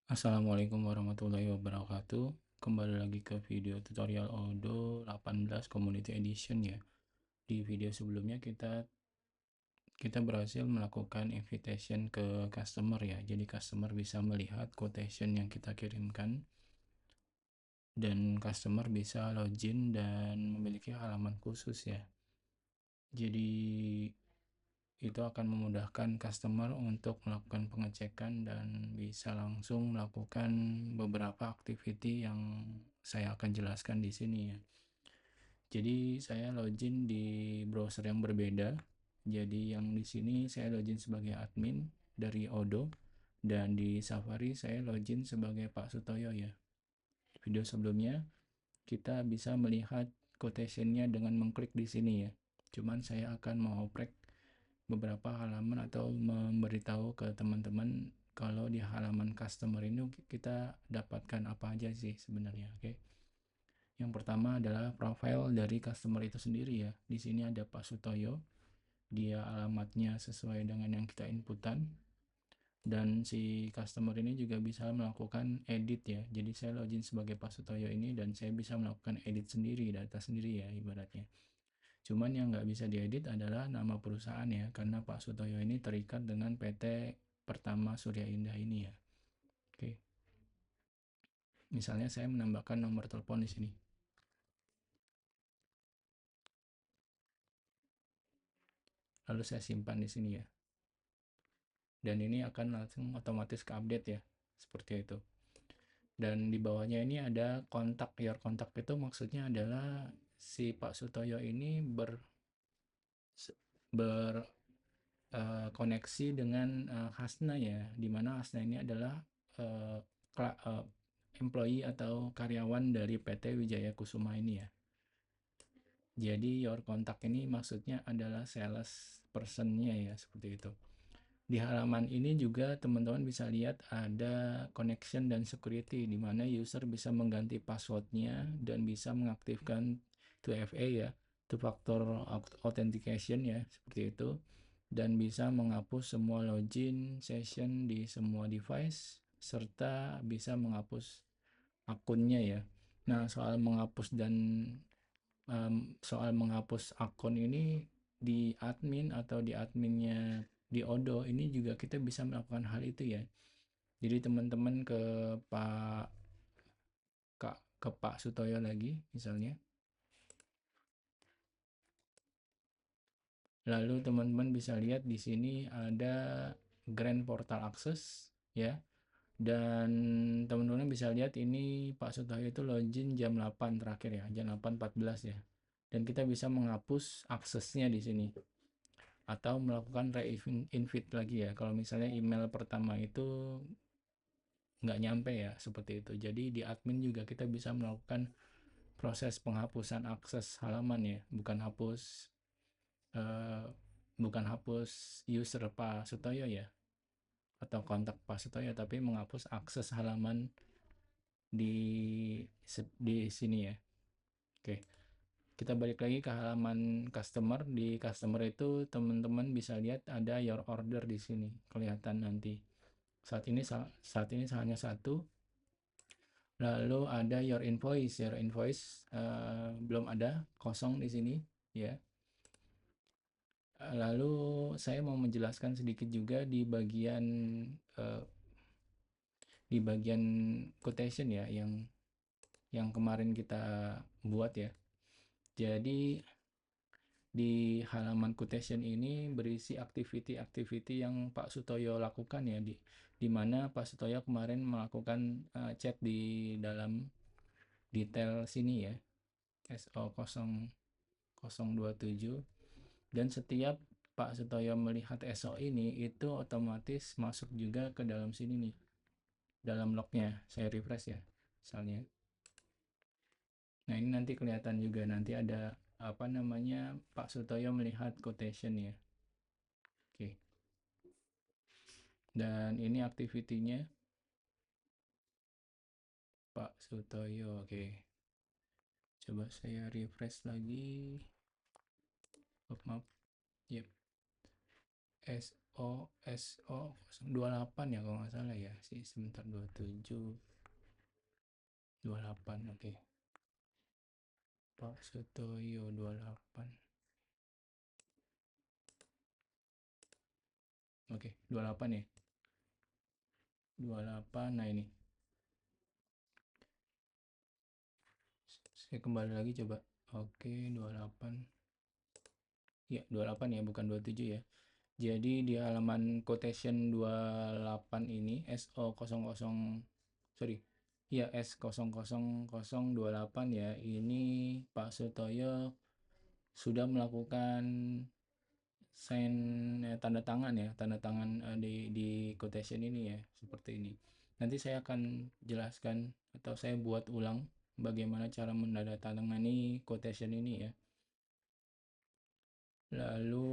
Assalamualaikum warahmatullahi wabarakatuh. Kembali lagi ke video tutorial Odoo 18 Community Edition ya. Di video sebelumnya kita berhasil melakukan invitation ke customer ya. Jadi customer bisa melihat quotation yang kita kirimkan dan customer bisa login dan memiliki halaman khusus ya. Jadi itu akan memudahkan customer untuk melakukan pengecekan dan bisa langsung melakukan beberapa activity yang saya akan jelaskan di sini ya. Jadi saya login di browser yang berbeda. Jadi yang di sini saya login sebagai admin dari Odoo dan di Safari saya login sebagai Pak Sutoyo ya. Video sebelumnya kita bisa melihat quotation-nya dengan mengklik di sini ya. Cuman saya akan mengoprek beberapa halaman atau memberitahu ke teman-teman kalau di halaman customer ini kita dapatkan apa aja sih sebenarnya. Oke. Yang pertama adalah profile dari customer itu sendiri ya. Di sini ada Pak Sutoyo, dia alamatnya sesuai dengan yang kita inputan, dan si customer ini juga bisa melakukan edit ya. Jadi saya login sebagai Pak Sutoyo ini dan saya bisa melakukan edit sendiri, data sendiri ya ibaratnya. Cuman yang nggak bisa diedit adalah nama perusahaan ya, karena Pak Sutoyo ini terikat dengan PT Pertama Surya Indah ini ya. Oke. Misalnya saya menambahkan nomor telepon di sini. Lalu saya simpan di sini ya. Dan ini akan langsung otomatis ke update ya. Seperti itu. Dan di bawahnya ini ada kontak. Your kontak itu maksudnya adalah si Pak Sutoyo ini ber koneksi dengan Hasna ya, di mana Hasna ini adalah uh, employee atau karyawan dari PT Wijaya Kusuma ini ya. Jadi your contact ini maksudnya adalah sales personnya ya, seperti itu. Di halaman ini juga teman-teman bisa lihat ada connection dan security, di mana user bisa mengganti passwordnya dan bisa mengaktifkan 2FA ya, two factor authentication ya, seperti itu. Dan bisa menghapus semua login session di semua device serta bisa menghapus akunnya ya. Nah, soal menghapus akun ini di admin atau di adminnya di Odoo ini juga kita bisa melakukan hal itu ya. Jadi teman-teman Pak ke Pak Sutoyo lagi misalnya. Lalu teman-teman bisa lihat di sini ada Grand Portal Access ya. Dan teman-teman bisa lihat ini Pak Sutoyo itu login jam 8 terakhir ya, jam 8.14 ya. Dan kita bisa menghapus aksesnya di sini atau melakukan re-invite lagi ya. Kalau misalnya email pertama itu nggak nyampe ya, seperti itu. Jadi di admin juga kita bisa melakukan proses penghapusan akses halaman ya, eh, bukan hapus user Pak Sutoyo ya atau kontak Pak Sutoyo, tapi menghapus akses halaman di sini ya. Oke, kita balik lagi ke halaman customer. Di customer itu teman-teman bisa lihat ada your order di sini, kelihatan nanti. Saat ini hanya satu. Lalu ada your invoice. Your invoice belum ada, kosong di sini ya. Lalu saya mau menjelaskan sedikit juga uh, di bagian quotation ya, yang kemarin kita buat ya. Jadi di halaman quotation ini berisi activity-activity yang Pak Sutoyo lakukan ya, di mana Pak Sutoyo kemarin melakukan chat di dalam detail sini ya, SO0027. Dan setiap Pak Sutoyo melihat SO ini itu otomatis masuk juga ke dalam sini nih, dalam lognya. Saya refresh ya misalnya. Nah, ini nanti kelihatan juga, nanti ada apa namanya, Pak Sutoyo melihat quotation ya. Oke. Dan ini activity-nya Pak Sutoyo. Oke. Coba saya refresh lagi. Oh, maaf. Yep. SO 028 ya kalau nggak salah ya sih, sebentar, 27 28. Oke, Pak Sutoyo 28. Oke, 28 ya, 28. Nah ini saya kembali lagi coba. Oke, 28 ya, 28 ya, bukan 27 ya. Jadi di halaman quotation 28 ini SO00, sorry ya, S00028 ya, ini Pak Sutoyo sudah melakukan sign, tanda tangan ya, tanda tangan di quotation ini ya, seperti ini. Nanti saya akan jelaskan atau saya buat ulang bagaimana cara menandatangani quotation ini ya. Lalu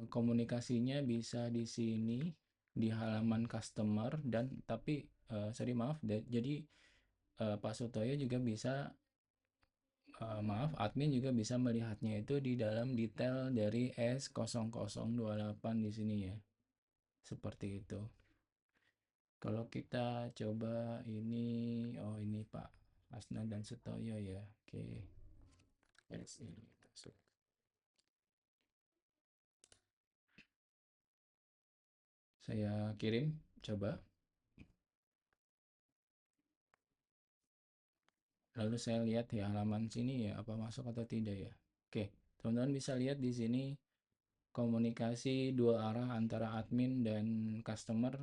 komunikasinya bisa di sini di halaman customer, dan tapi sorry maaf, jadi Pak Sutoyo juga bisa, maaf, admin juga bisa melihatnya itu di dalam detail dari S0028 di sini ya. Seperti itu. Kalau kita coba ini, oh ini Pak Asna dan Sutoyo ya. Oke. Yes, ini masuk. Saya kirim, coba. Lalu saya lihat ya halaman sini ya, apa masuk atau tidak ya. Oke, teman-teman bisa lihat di sini komunikasi dua arah antara admin dan customer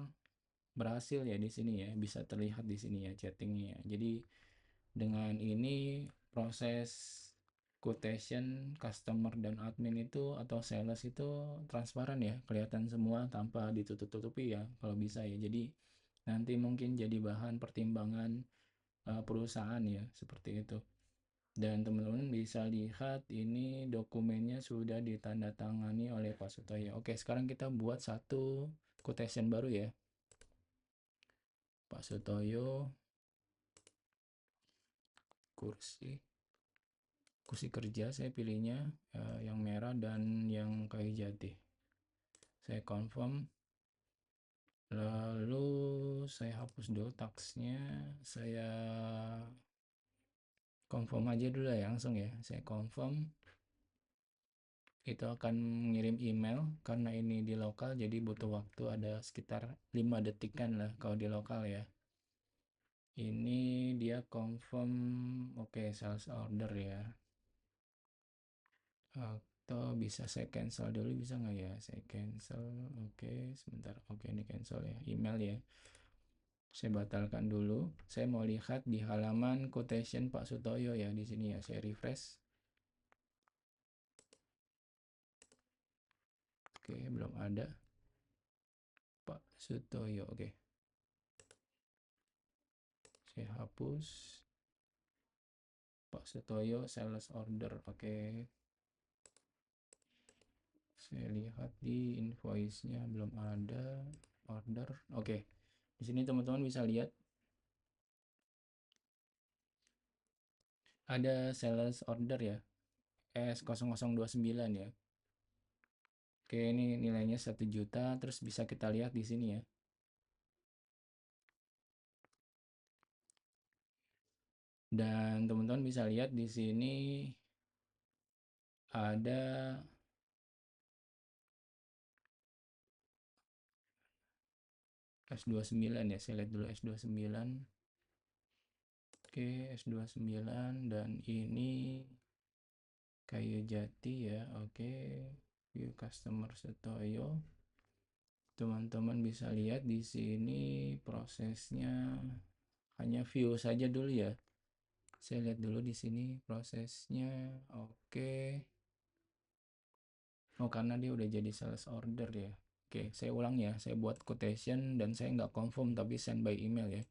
berhasil ya di sini ya, bisa terlihat di sini ya chattingnya ya. Jadi dengan ini proses quotation customer dan admin itu atau sales itu transparan ya, kelihatan semua tanpa ditutup-tutupi ya kalau bisa ya. Jadi nanti mungkin jadi bahan pertimbangan perusahaan ya, seperti itu. Dan teman-teman bisa lihat ini dokumennya sudah ditandatangani oleh Pak Sutoyo. Oke, sekarang kita buat satu quotation baru ya. Pak Sutoyo, kursi kerja saya pilihnya yang merah dan yang kayu jati. Saya confirm. Lalu saya hapus dulu taksnya. Saya confirm aja dulu ya, langsung ya. Saya confirm. Itu akan mengirim email karena ini di lokal, jadi butuh waktu ada sekitar 5 detikan lah kalau di lokal ya. Ini dia confirm, oke, sales order ya. Atau bisa saya cancel dulu, bisa nggak ya? Saya cancel, oke, sebentar. Oke, ini cancel ya, email ya. Saya batalkan dulu. Saya mau lihat di halaman quotation Pak Sutoyo ya, di sini ya. Saya refresh. Oke, belum ada Pak Sutoyo. Oke, saya hapus Pak Sutoyo sales order. Oke, saya lihat di invoice-nya belum ada order. Oke, di sini teman-teman bisa lihat ada sales order ya, S0029 ya. Oke, ini nilainya 1 juta, terus bisa kita lihat di sini ya. Dan teman-teman bisa lihat di sini ada S29 ya. Saya lihat dulu S29. Oke, S29 dan ini kayu jati ya. Oke, view customer Sutoyo. Teman-teman bisa lihat di sini prosesnya, hanya view saja dulu ya. Saya lihat dulu di sini prosesnya. Oke. Oh, karena dia udah jadi sales order ya. Oke, saya ulang ya. Saya buat quotation dan saya nggak confirm tapi send by email ya.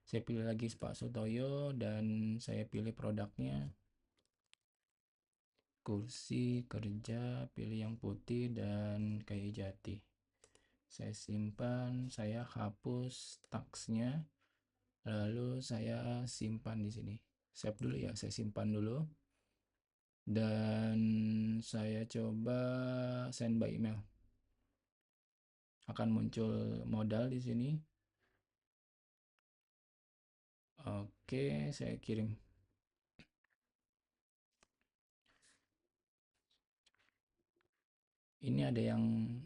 Saya pilih lagi Pak Sutoyo dan saya pilih produknya. Kursi kerja, pilih yang putih dan kayu jati. Saya simpan, saya hapus taksnya. Lalu saya simpan di sini. Save dulu ya, saya simpan dulu. Dan saya coba send by email. akan muncul modal di sini. Oke, saya kirim. Ini ada yang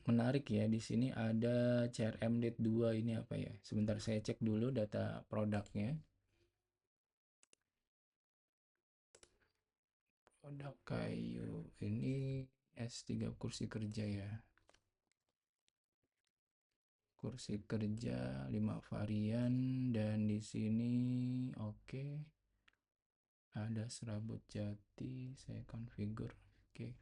menarik ya. Di sini ada CRM Lead 2, ini apa ya? Sebentar saya cek dulu data produknya. Produk kayu ini S3 kursi kerja ya. Kursi kerja 5 varian dan di sini oke. Ada serabut jati, saya configure. Oke.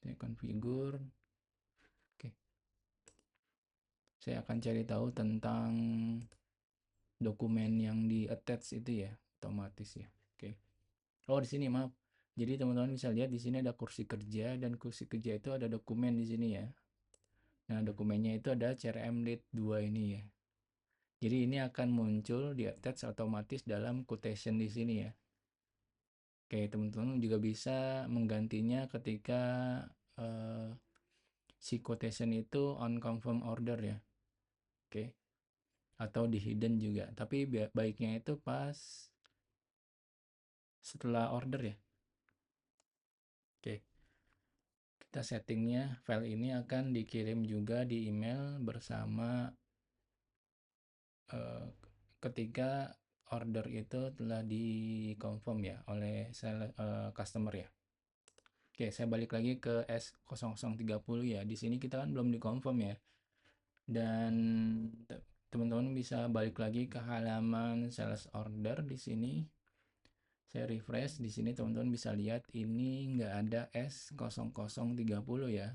Saya configure. Oke. Saya akan cari tahu tentang dokumen yang di attach itu ya, otomatis ya. Oke. Oh, di sini maaf. Jadi teman-teman bisa lihat di sini ada kursi kerja dan kursi kerja itu ada dokumen di sini ya. Nah, dokumennya itu ada CRM Lead 2 ini ya. Jadi ini akan muncul di attach otomatis dalam quotation di sini ya. Oke, teman-teman juga bisa menggantinya ketika eh, si quotation itu on confirm order ya. Oke. Atau di hidden juga. Tapi baiknya itu pas setelah order ya. Oke. Kita settingnya, file ini akan dikirim juga di email bersama ketika order itu telah di confirm ya oleh customer ya. Oke, saya balik lagi ke S0030 ya. Di sini kita kan belum di confirm ya. Dan teman-teman bisa balik lagi ke halaman sales order di sini. Saya refresh di sini, teman-teman bisa lihat ini nggak ada S0030 ya.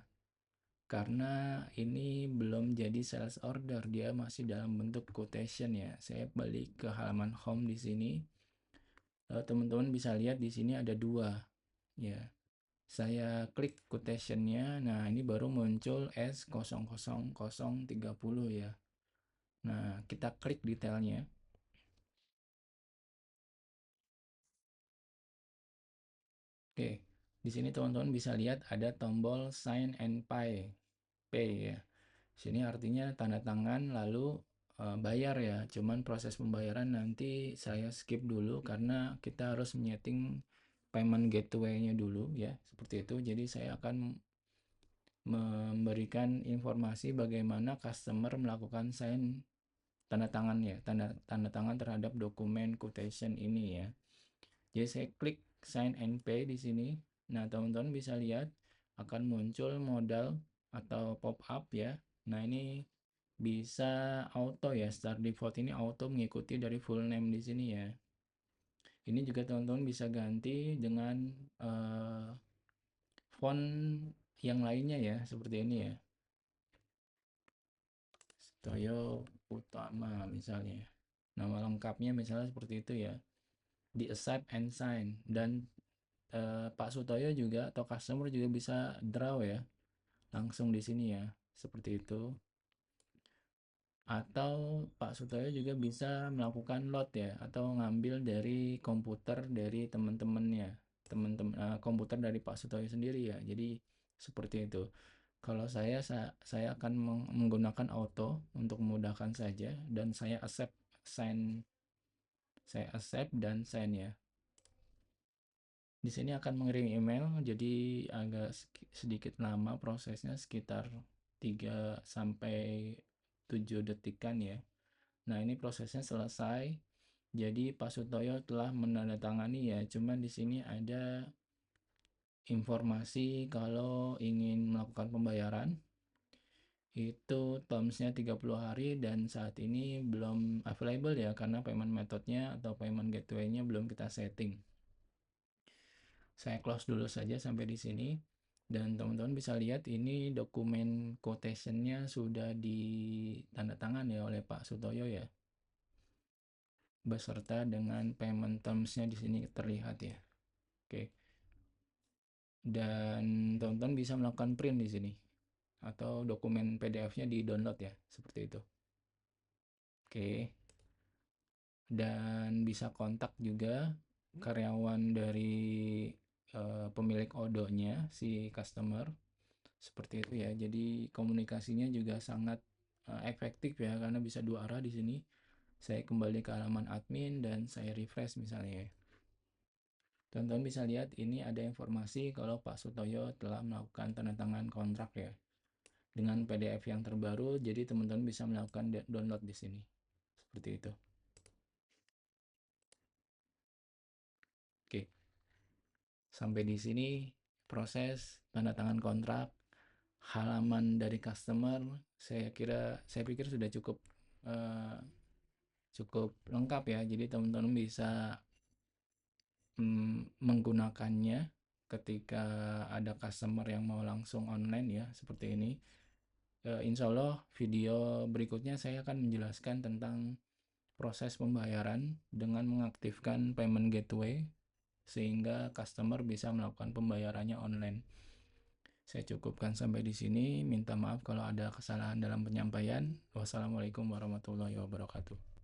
Karena ini belum jadi sales order, dia masih dalam bentuk quotation ya. Saya balik ke halaman home di sini. Teman-teman bisa lihat di sini ada dua ya. Saya klik quotationnya, nah ini baru muncul S0030 ya. Nah, kita klik detailnya. Oke, di sini teman-teman bisa lihat ada tombol sign and pay ya. Sini artinya tanda tangan lalu bayar ya. Cuman proses pembayaran nanti saya skip dulu karena kita harus menyeting payment gateway-nya dulu ya. Seperti itu. Jadi saya akan memberikan informasi bagaimana customer melakukan sign tanda tangan ya, tanda tangan terhadap dokumen quotation ini ya. Jadi saya klik sign and pay di sini. Nah, teman-teman bisa lihat akan muncul modal atau pop up ya. Nah, ini bisa auto ya, start default ini auto mengikuti dari full name di sini ya. Ini juga teman-teman bisa ganti dengan font yang lainnya ya, seperti ini ya. Toyo Utama misalnya. Nama lengkapnya misalnya seperti itu ya. Di accept and sign dan Pak Sutoyo juga atau customer juga bisa draw ya. Langsung di sini ya. Seperti itu. Atau Pak Sutoyo juga bisa melakukan load ya atau ngambil dari komputer dari teman-temannya. Teman-teman komputer dari Pak Sutoyo sendiri ya. Jadi seperti itu. Kalau saya akan menggunakan auto untuk memudahkan saja dan saya accept sign saya accept dan sign ya. Di sini akan mengirim email, jadi agak sedikit lama prosesnya, sekitar 3 sampai 7 detikan ya. Nah, ini prosesnya selesai. Jadi Pak Sutoyo telah menandatangani ya. Cuman di sini ada informasi kalau ingin melakukan pembayaran itu termsnya 30 hari dan saat ini belum available ya karena payment methodnya atau payment gateway-nya belum kita setting. Saya close dulu saja sampai di sini dan teman-teman bisa lihat ini dokumen quotation-nya sudah ditandatangan ya oleh Pak Sutoyo ya, beserta dengan payment terms-nya di sini terlihat ya. Oke. Dan teman-teman bisa melakukan print di sini atau dokumen PDF-nya di-download ya, seperti itu. Oke. Dan bisa kontak juga karyawan dari pemilik odonya, si customer, seperti itu ya. Jadi komunikasinya juga sangat efektif ya, karena bisa dua arah di sini. Saya kembali ke halaman admin dan saya refresh misalnya ya. Teman-teman bisa lihat ini ada informasi kalau Pak Sutoyo telah melakukan tanda tangan kontrak ya. Dengan PDF yang terbaru, jadi teman-teman bisa melakukan download di sini. Seperti itu. Oke. Sampai di sini proses tanda tangan kontrak, halaman dari customer, saya pikir sudah eh, cukup lengkap ya. Jadi teman-teman bisa menggunakannya ketika ada customer yang mau langsung online ya, seperti ini. Insya Allah video berikutnya saya akan menjelaskan tentang proses pembayaran dengan mengaktifkan payment gateway sehingga customer bisa melakukan pembayarannya online. Saya cukupkan sampai di sini. Minta maaf kalau ada kesalahan dalam penyampaian. Wassalamualaikum warahmatullahi wabarakatuh.